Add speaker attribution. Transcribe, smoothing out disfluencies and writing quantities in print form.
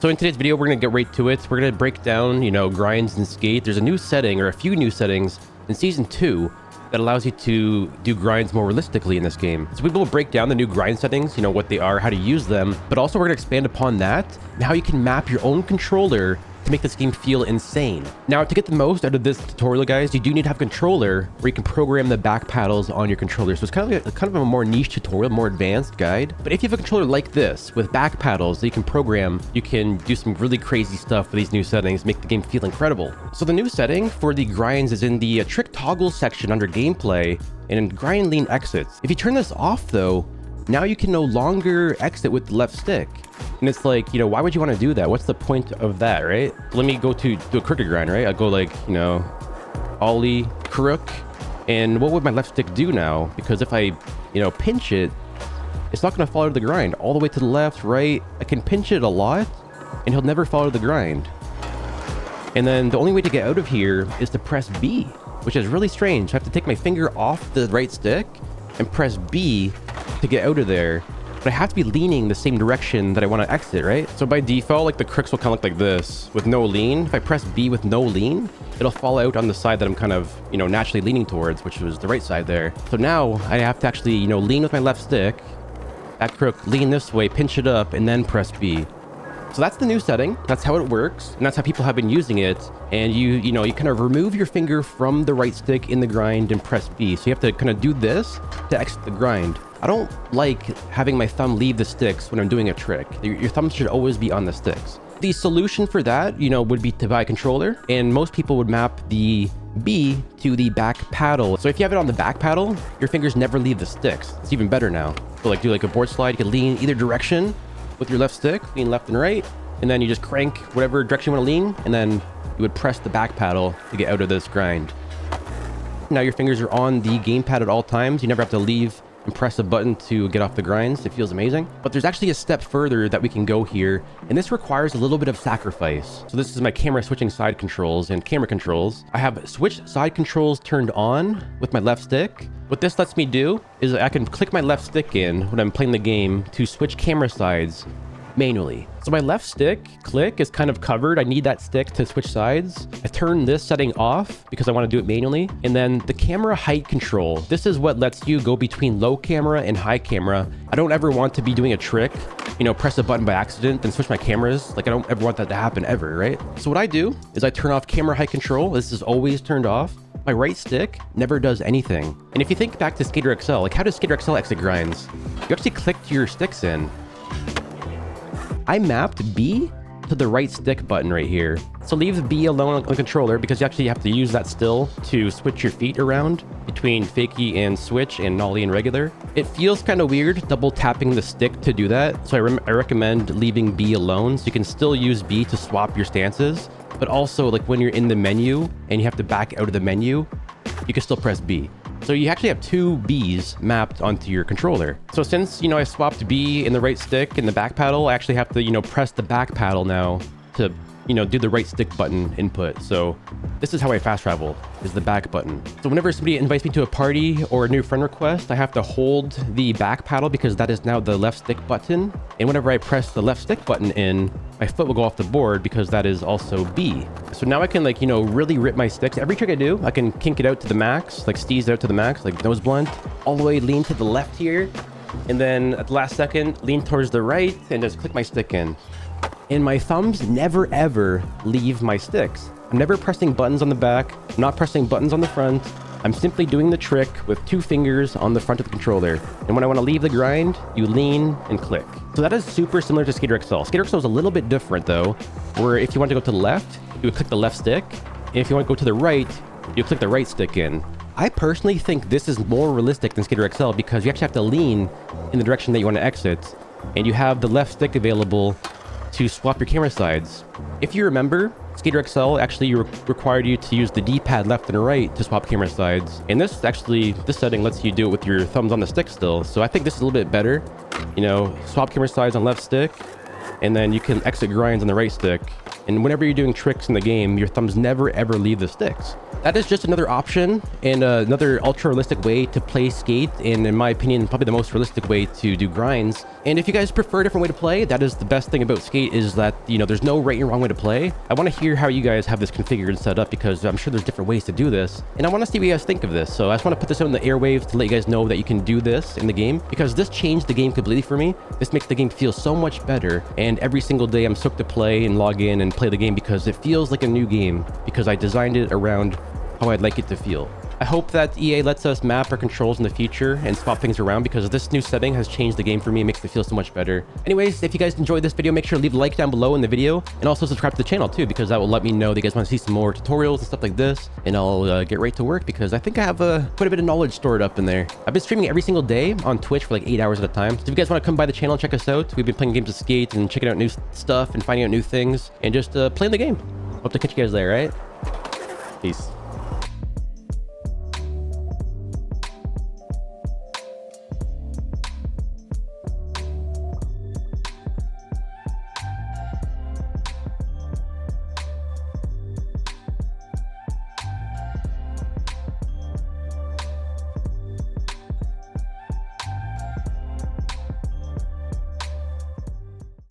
Speaker 1: So in today's video, we're going to get right to it. We're going to break down, grinds and skate. There's a new setting or a few new settings in Season 2 that allows you to do grinds more realistically in this game. So we will break down the new grind settings, what they are, how to use them, but also we're going to expand upon that and how you can map your own controller to make this game feel insane. Now, to get the most out of this tutorial, guys, you do need to have a controller where you can program the back paddles on your controller. So it's kind of a more niche tutorial, more advanced guide. But if you have a controller like this with back paddles that you can program, you can do some really crazy stuff with these new settings, make the game feel incredible. So the new setting for the grinds is in the trick toggle section under gameplay and in grind lean exits. If you turn this off though, now you can no longer exit with the left stick. And it's like, why would you want to do that? What's the point of that, right? Let me go to do a crooked grind, right? I'll go like, ollie, crook. And what would my left stick do now? Because if I, pinch it, it's not going to follow the grind all the way to the left, right? I can pinch it a lot and he'll never follow the grind. And then the only way to get out of here is to press B, which is really strange. I have to take my finger off the right stick and press B to get out of there. But I have to be leaning the same direction that I want to exit, right? So by default, like the crooks will kind of look like this with no lean. If I press B with no lean, it'll fall out on the side that I'm kind of, naturally leaning towards, which was the right side there. So now I have to actually, lean with my left stick, that crook, lean this way, pinch it up, and then press B. So that's the new setting. That's how it works. And that's how people have been using it. And you kind of remove your finger from the right stick in the grind and press B. So you have to kind of do this to exit the grind. I don't like having my thumb leave the sticks when I'm doing a trick. Your thumb should always be on the sticks. The solution for that, would be to buy a controller. And most people would map the B to the back paddle. So if you have it on the back paddle, your fingers never leave the sticks. It's even better now. So do like a board slide. You can lean either direction with your left stick, lean left and right. And then you just crank whatever direction you want to lean. And then you would press the back paddle to get out of this grind. Now your fingers are on the gamepad at all times. You never have to leave and press a button to get off the grinds. It feels amazing. But there's actually a step further that we can go here, and this requires a little bit of sacrifice. So this is my camera switching side controls and camera controls. I have switch side controls turned on with my left stick. What this lets me do is I can click my left stick in when I'm playing the game to switch camera sides manually. So my left stick click is kind of covered. I need that stick to switch sides. I turn this setting off because I want to do it manually. And then the camera height control. This is what lets you go between low camera and high camera. I don't ever want to be doing a trick, press a button by accident and switch my cameras. Like I don't ever want that to happen ever, right? So what I do is I turn off camera height control. This is always turned off. My right stick never does anything. And if you think back to Skater XL, like how does Skater XL exit grinds? You actually clicked your sticks in. I mapped B to the right stick button right here. So leave B alone on the controller because you actually have to use that still to switch your feet around between fakie and switch and nollie and regular. It feels kind of weird double tapping the stick to do that. So I recommend leaving B alone so you can still use B to swap your stances. But also like when you're in the menu and you have to back out of the menu, you can still press B. So you actually have two Bs mapped onto your controller. So since, I swapped B in the right stick in the back paddle, I actually have to, press the back paddle now to, do the right stick button input. So this is how I fast travel, is the back button. So whenever somebody invites me to a party or a new friend request, I have to hold the back paddle because that is now the left stick button. And whenever I press the left stick button in, my foot will go off the board because that is also B. So now I can really rip my sticks. Every trick I do, I can kink it out to the max, like steeze out to the max, like nose blunt, all the way lean to the left here. And then at the last second, lean towards the right and just click my stick in. And my thumbs never ever leave my sticks. I'm never pressing buttons on the back. I'm not pressing buttons on the front. I'm simply doing the trick with two fingers on the front of the controller. And when I want to leave the grind, you lean and click. So that is super similar to Skater XL. Skater XL is a little bit different though, where if you want to go to the left, you would click the left stick. And if you want to go to the right, you click the right stick in. I personally think this is more realistic than Skater XL because you actually have to lean in the direction that you want to exit. And you have the left stick available to swap your camera sides. If you remember, Skater XL actually required you to use the D-pad left and right to swap camera sides. And this setting lets you do it with your thumbs on the stick still. So I think this is a little bit better. Swap camera sides on left stick and then you can exit grinds on the right stick. And whenever you're doing tricks in the game, your thumbs never ever leave the sticks. That is just another option and another ultra realistic way to play Skate, and in my opinion, probably the most realistic way to do grinds. And if you guys prefer a different way to play, that is the best thing about Skate, is that, you know, there's no right and wrong way to play. I want to hear how you guys have this configured and set up, because I'm sure there's different ways to do this, and I want to see what you guys think of this. So I just want to put this out in the airwaves to let you guys know that you can do this in the game, because this changed the game completely for me. This makes the game feel so much better, and every single day I'm stoked to play and log in and play the game, because it feels like a new game, because I designed it around how I'd like it to feel. I hope that EA lets us map our controls in the future and swap things around, because this new setting has changed the game for me. It makes it feel so much better. Anyways, if you guys enjoyed this video, make sure to leave a like down below in the video, and also subscribe to the channel too, because that will let me know that you guys want to see some more tutorials and stuff like this, and I'll get right to work, because I think I have quite a bit of knowledge stored up in there. I've been streaming every single day on Twitch for like 8 hours at a time. So if you guys want to come by the channel and check us out, we've been playing games of Skate and checking out new stuff and finding out new things and just playing the game. Hope to catch you guys there, right? Peace.